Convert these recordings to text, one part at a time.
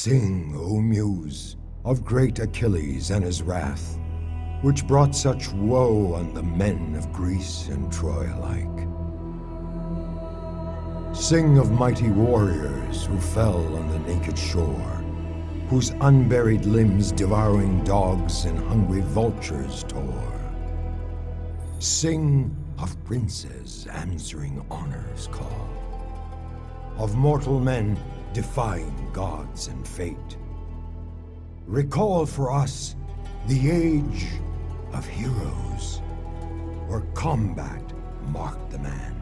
Sing, O Muse, of great Achilles and his wrath, which brought such woe on the men of Greece and Troy alike. Sing of mighty warriors who fell on the naked shore, whose unburied limbs devouring dogs and hungry vultures tore. Sing of princes answering honor's call, of mortal men defying gods and fate. Recall for us the age of heroes, where combat marked the man.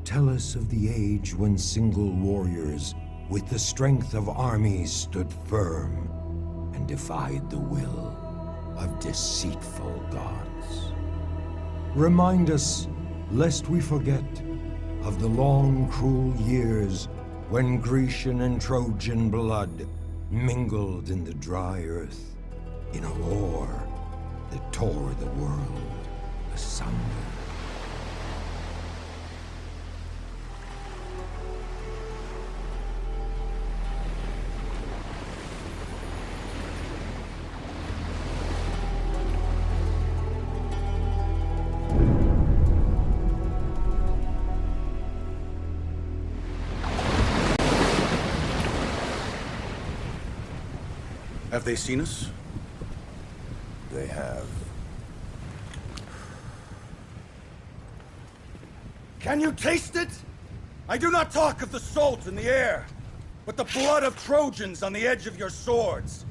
Tell us of the age when single warriors with the strength of armies stood firm and defied the will of deceitful gods. Remind us, lest we forget, of the long, cruel years when Grecian and Trojan blood mingled in the dry earth in a war that tore the world asunder. Have they seen us? They have. Can you taste it? I do not talk of the salt in the air, but the blood of Trojans on the edge of your swords.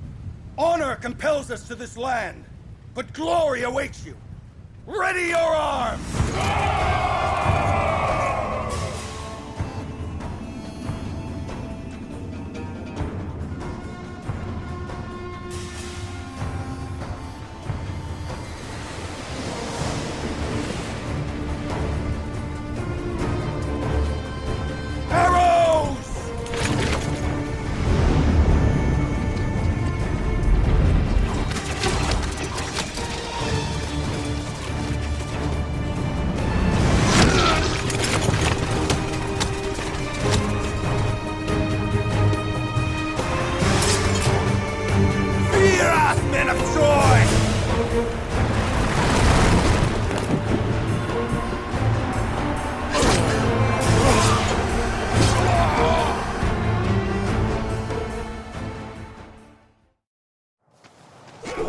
Honor compels us to this land, but glory awaits you. Ready your arms!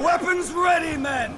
Weapons ready, men!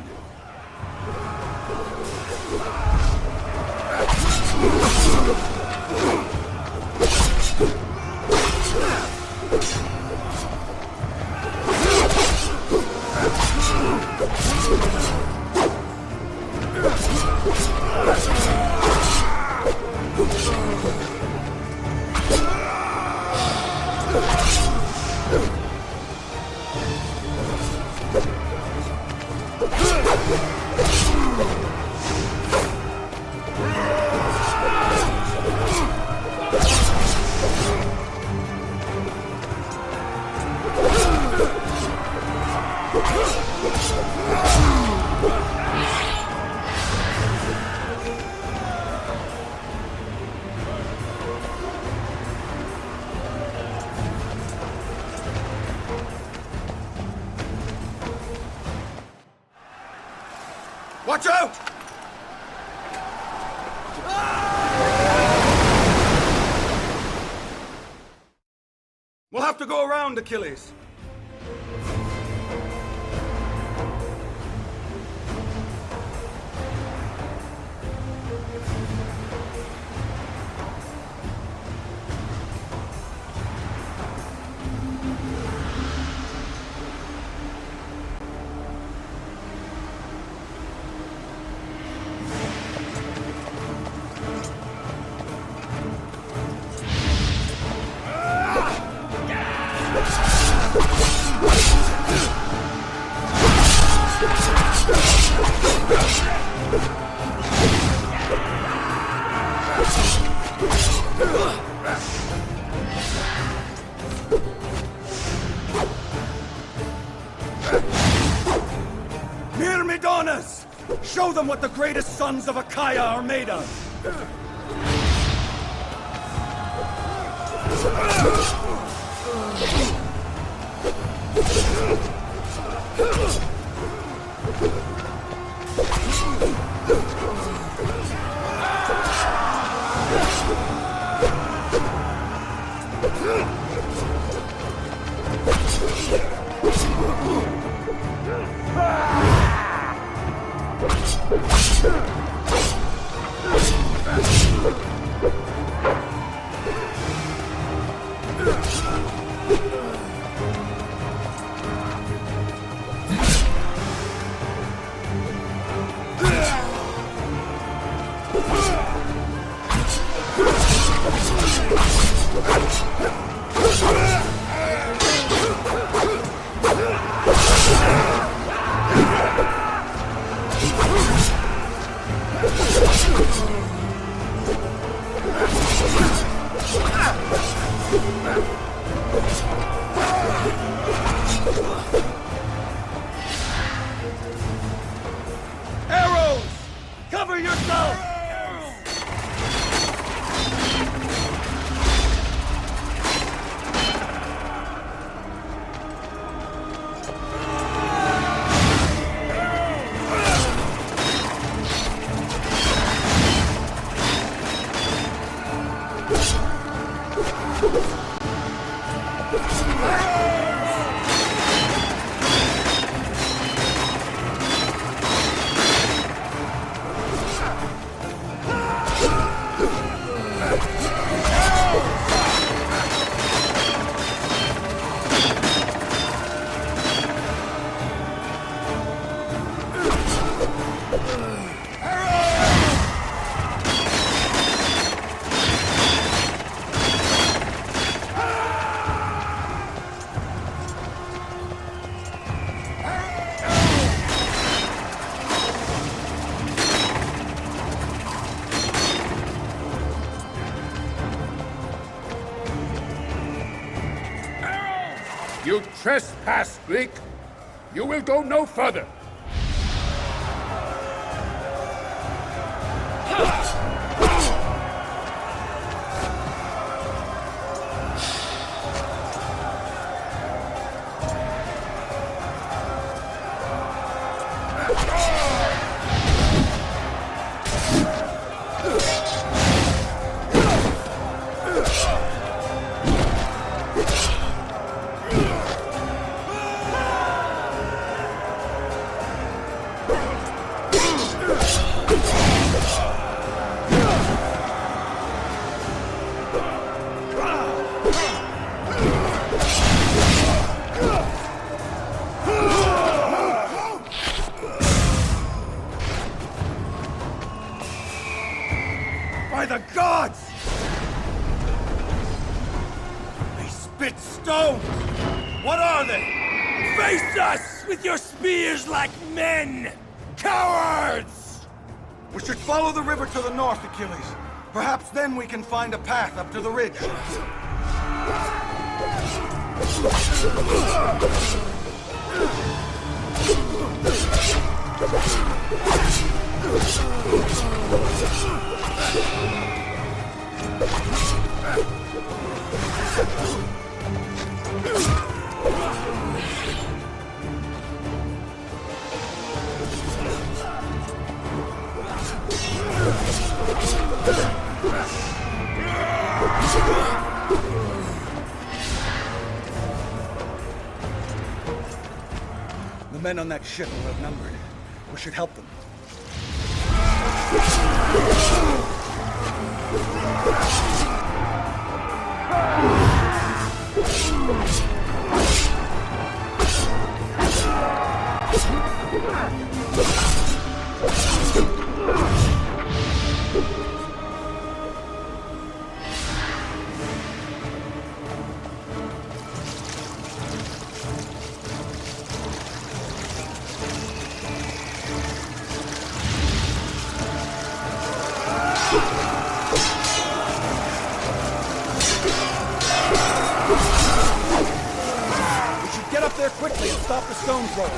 Watch out! We'll have to go around, Achilles. Myrmidonas! Show them what the greatest sons of Achaia are made of! Arrows! Cover yourself! You trespass, Greek. You will go no further. By the gods! They spit stones! What are they? Face us with your spears like men! Cowards! We should follow the river to the north, Achilles. Perhaps then we can find a path up to the ridge. The men on that ship are outnumbered. We should help them. Get up there quickly and stop the stones rolling.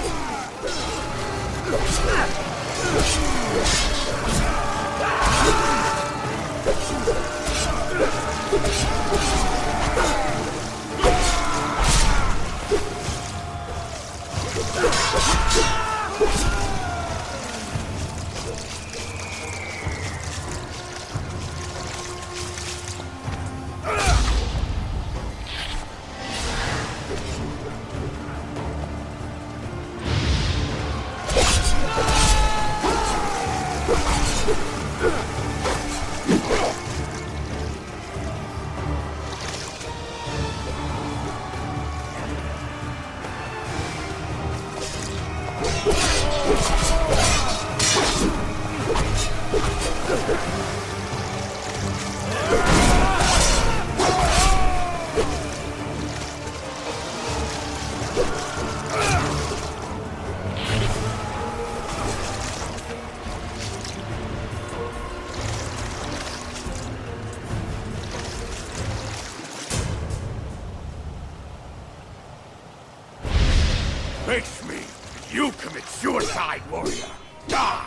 die!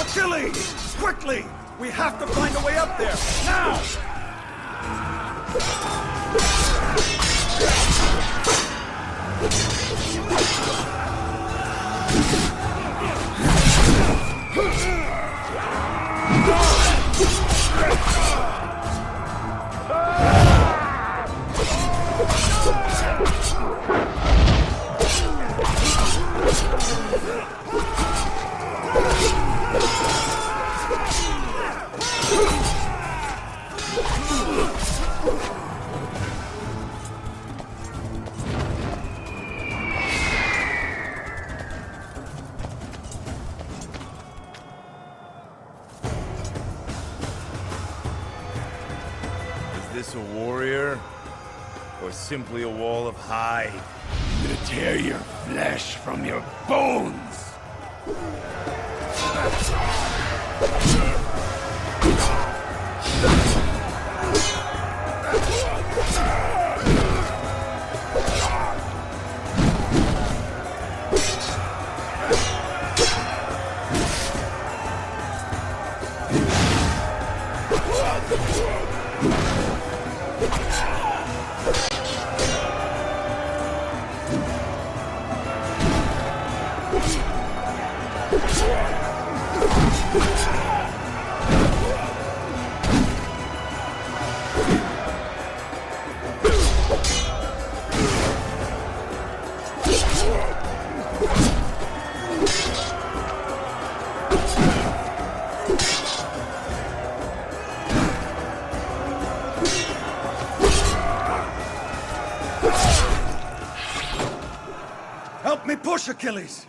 Achilles! Quickly! We have to find a way up there! Now! Is this a warrior? Or simply a wall of hide? I'm gonna tear your flesh from your bones! Help me push, Achilles!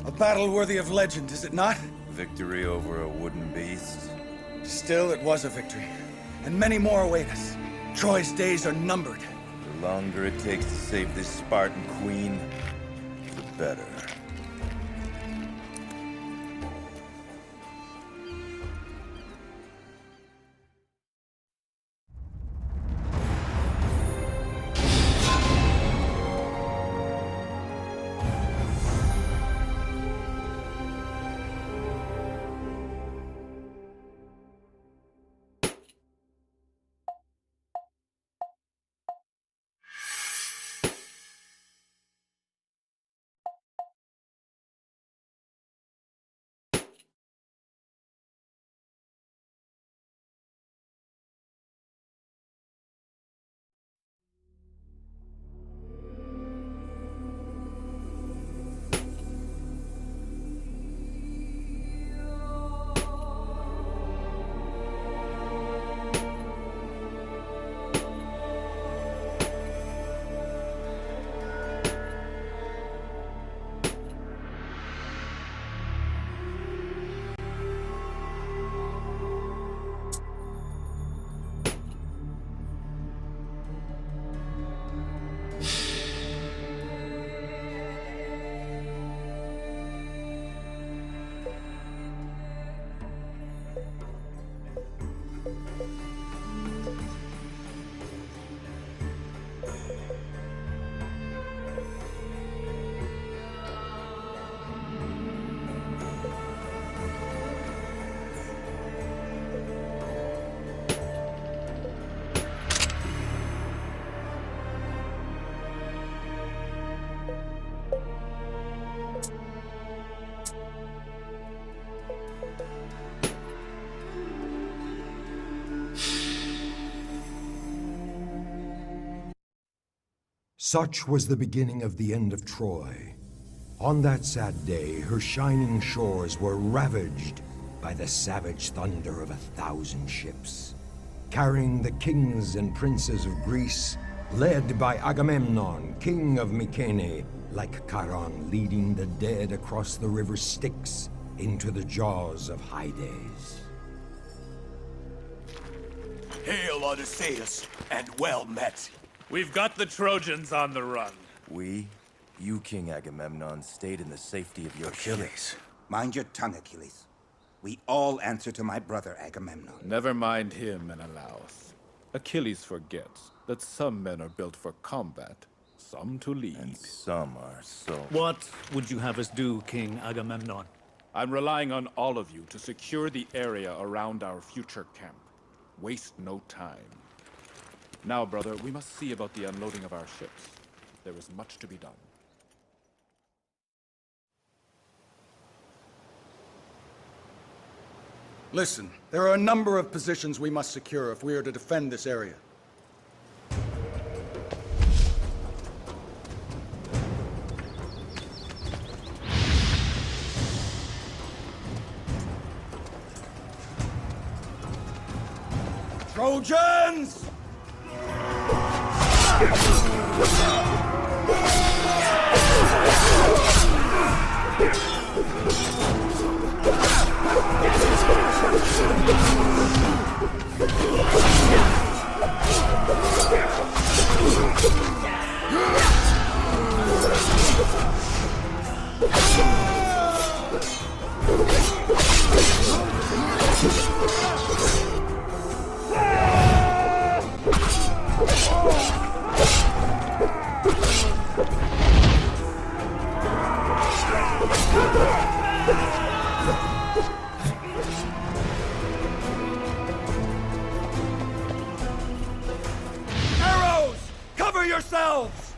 A battle worthy of legend, is it not? Victory over a wooden beast? Still, it was a victory. And many more await us. Troy's days are numbered. The longer it takes to save this Spartan queen, the better. Such was the beginning of the end of Troy. On that sad day, her shining shores were ravaged by the savage thunder of 1,000 ships, carrying the kings and princes of Greece, led by Agamemnon, king of Mycenae, like Charon leading the dead across the river Styx into the jaws of Hades. Hail, Odysseus, and well met. We've got the Trojans on the run. You, King Agamemnon, stayed in the safety of your ship. Achilles, mind your tongue, Achilles. We all answer to my brother Agamemnon. Never mind him, Menelaus. Achilles forgets that some men are built for combat, some to lead. And some are so. What would you have us do, King Agamemnon? I'm relying on all of you to secure the area around our future camp. Waste no time. Now, brother, we must see about the unloading of our ships. There is much to be done. Listen, there are a number of positions we must secure if we are to defend this area. Trojans! Arrows! Cover yourselves!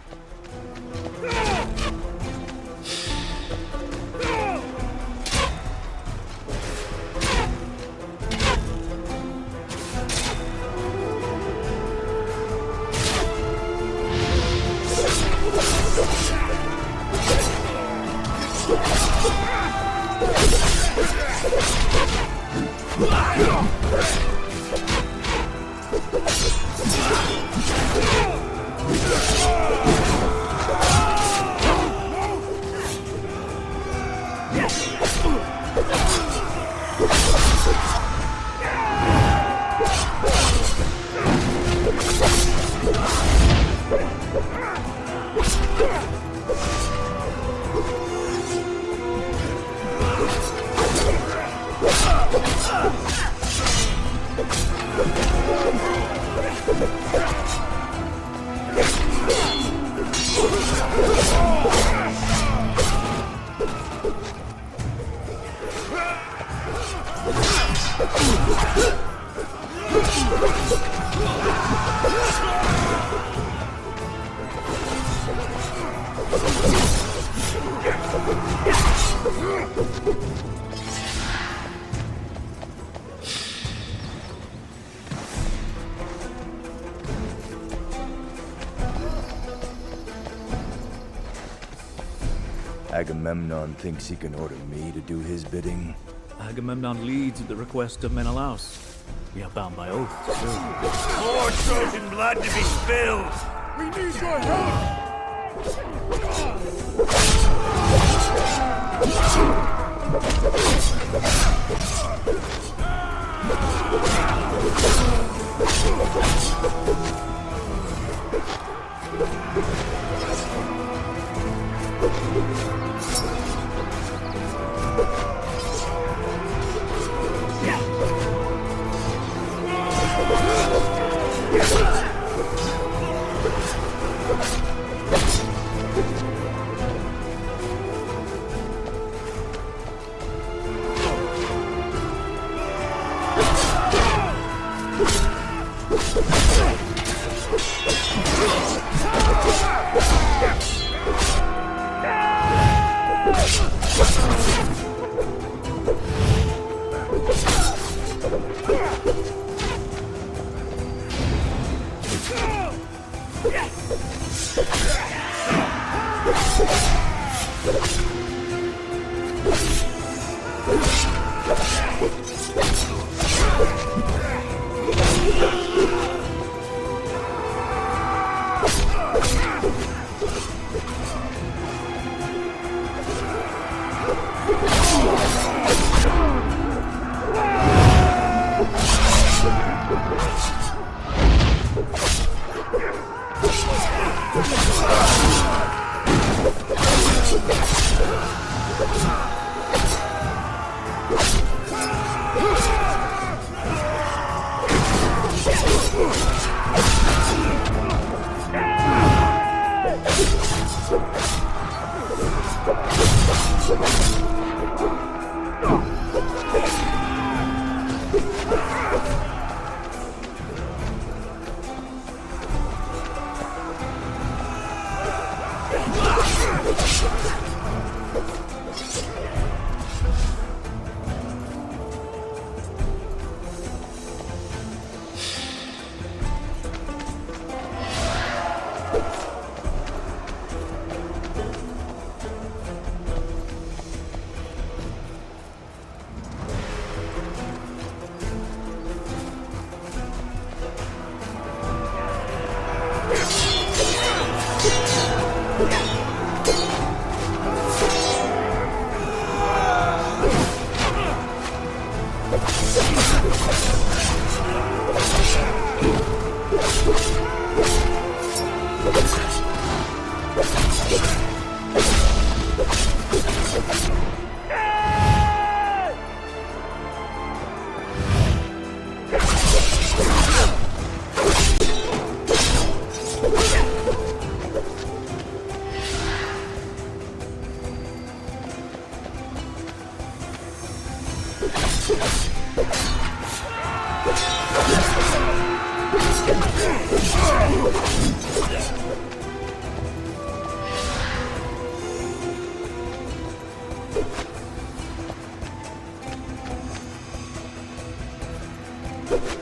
Agamemnon thinks he can order me to do his bidding. Agamemnon leads at the request of Menelaus. We are bound by oath to serve. More Trojan blood to be spilled! We need your help!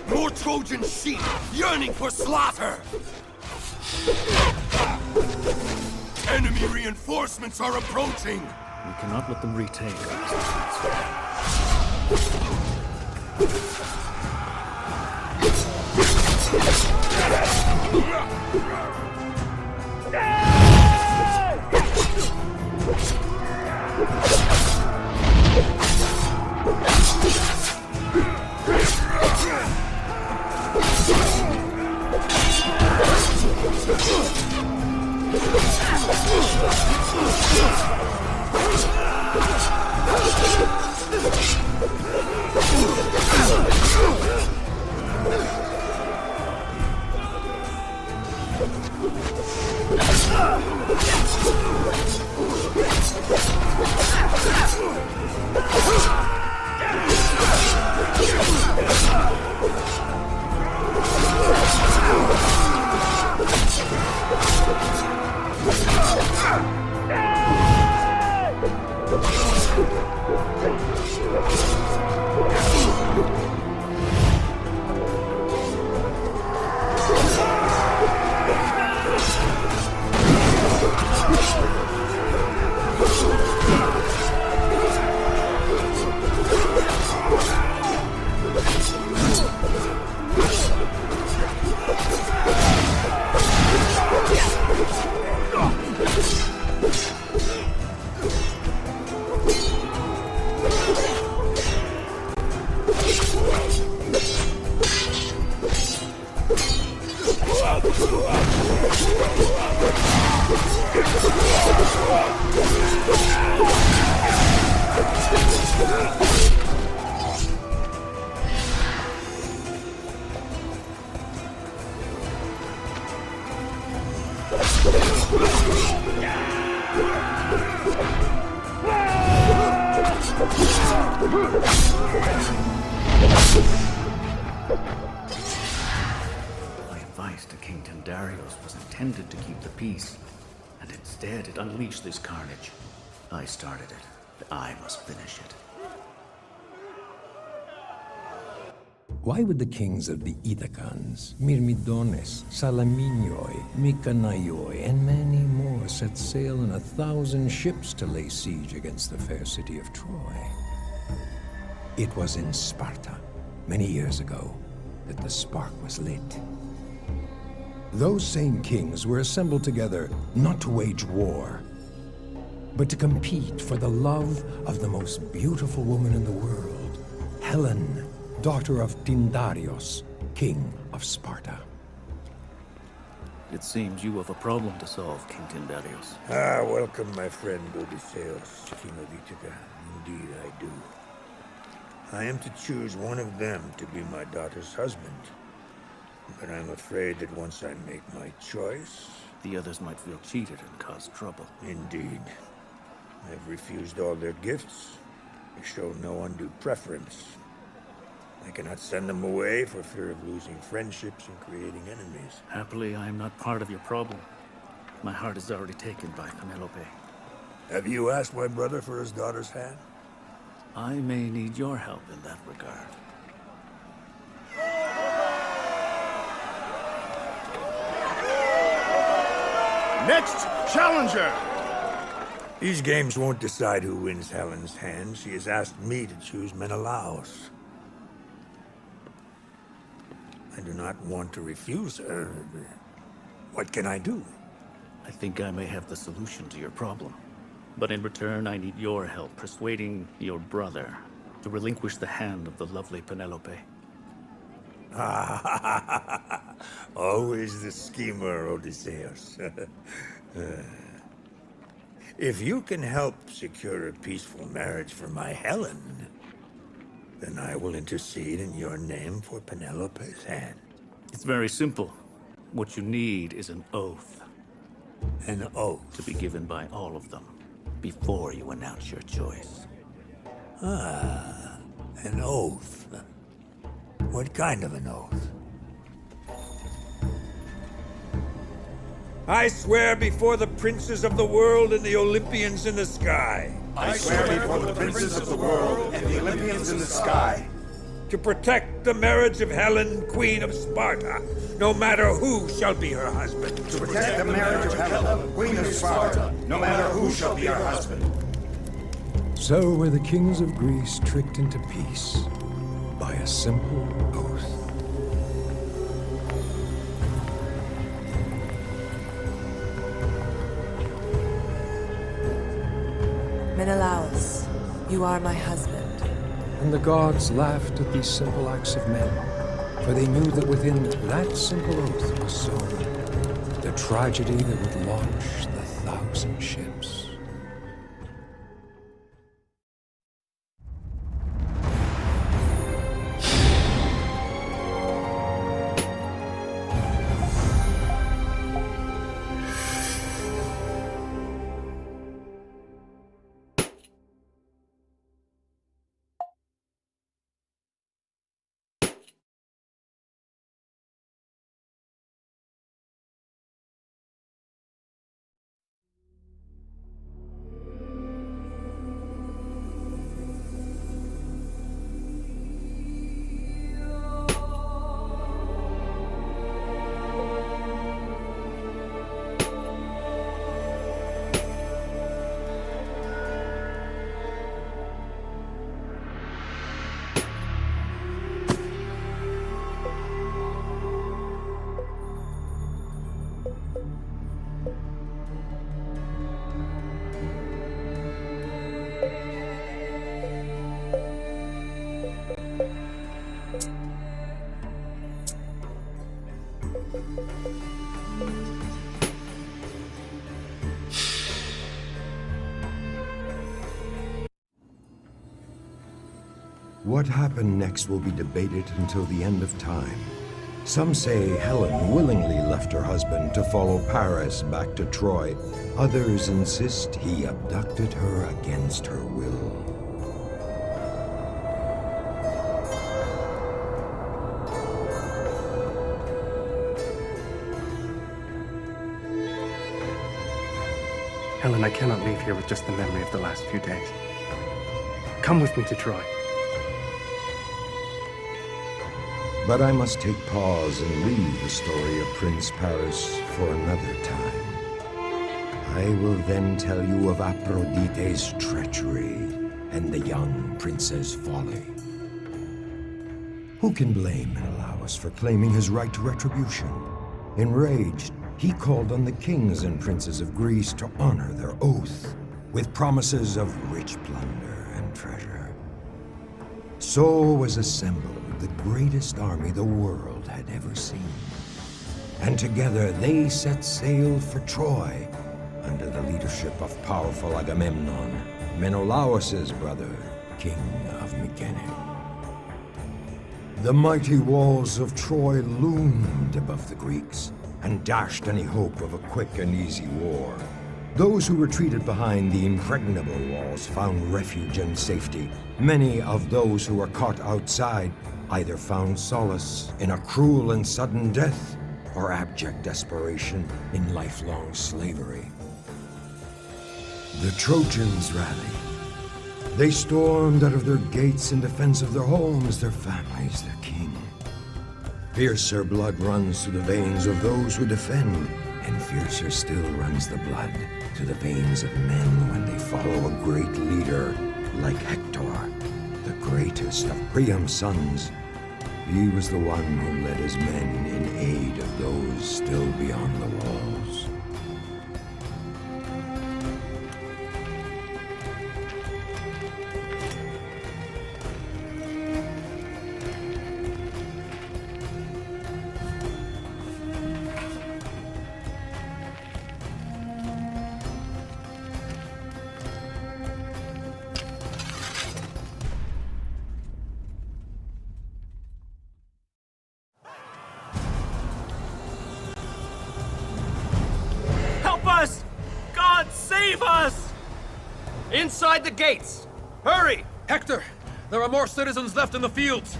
More Trojan sheep yearning for slaughter! Enemy reinforcements are approaching! We cannot let them retake our My advice to King Tendarios was intended to keep the peace, and instead it unleashed this carnage. I started it. I must finish it. Why would the kings of the Ithacans, Myrmidones, Salaminoi, Mykanaioi, and many more set sail in 1,000 ships to lay siege against the fair city of Troy? It was in Sparta, many years ago, that the spark was lit. Those same kings were assembled together not to wage war, but to compete for the love of the most beautiful woman in the world, Helen, daughter of Tyndareus, king of Sparta. It seems you have a problem to solve, King Tyndareus. Ah, welcome, my friend Odysseus, King of Ithaca. Indeed, I do. I am to choose one of them to be my daughter's husband. But I'm afraid that once I make my choice... The others might feel cheated and cause trouble. Indeed. I've refused all their gifts. I show no undue preference. I cannot send them away for fear of losing friendships and creating enemies. Happily, I am not part of your problem. My heart is already taken by Penelope. Have you asked my brother for his daughter's hand? I may need your help in that regard. Next challenger! These games won't decide who wins Helen's hand. She has asked me to choose Menelaus. I do not want to refuse her. What can I do? I think I may have the solution to your problem. But in return, I need your help persuading your brother to relinquish the hand of the lovely Penelope. Always the schemer, Odysseus. If you can help secure a peaceful marriage for my Helen, then I will intercede in your name for Penelope's hand. It's very simple. What you need is an oath. An oath? To be given by all of them before you announce your choice. Ah, an oath. What kind of an oath? I swear before the princes of the world and the Olympians in the sky. I swear before the princes of the world and the Olympians in the sky. To protect the marriage of Helen, Queen of Sparta, no matter who shall be her husband. To protect the marriage of Helen, Queen of Sparta, no matter who shall be her husband. So were the kings of Greece tricked into peace by a simple oath. Menelaus, you are my husband. And the gods laughed at these simple acts of men, for they knew that within that simple oath was sown the tragedy that would launch the 1,000 ships. What happened next will be debated until the end of time. Some say Helen willingly left her husband to follow Paris back to Troy. Others insist he abducted her against her will. Helen, I cannot leave here with just the memory of the last few days. Come with me to Troy. But I must take pause and leave the story of Prince Paris for another time. I will then tell you of Aphrodite's treachery and the young prince's folly. Who can blame Menelaus for claiming his right to retribution? Enraged, he called on the kings and princes of Greece to honor their oath, with promises of rich plunder and treasure. So was assembled the greatest army the world had ever seen. And together they set sail for Troy, under the leadership of powerful Agamemnon, Menelaus's brother, king of Mycenae. The mighty walls of Troy loomed above the Greeks, and dashed any hope of a quick and easy war. Those who retreated behind the impregnable walls found refuge and safety. Many of those who were caught outside either found solace in a cruel and sudden death, or abject desperation in lifelong slavery. The Trojans rallied. They stormed out of their gates in defense of their homes, their families, their king. Fiercer blood runs through the veins of those who defend, and fiercer still runs the blood to the veins of men when they follow a great leader like Hector, the greatest of Priam's sons. He was the one who led his men in aid of those still beyond the walls. Help us! God, save us! Inside the gates! Hurry! Hector! There are more citizens left in the fields!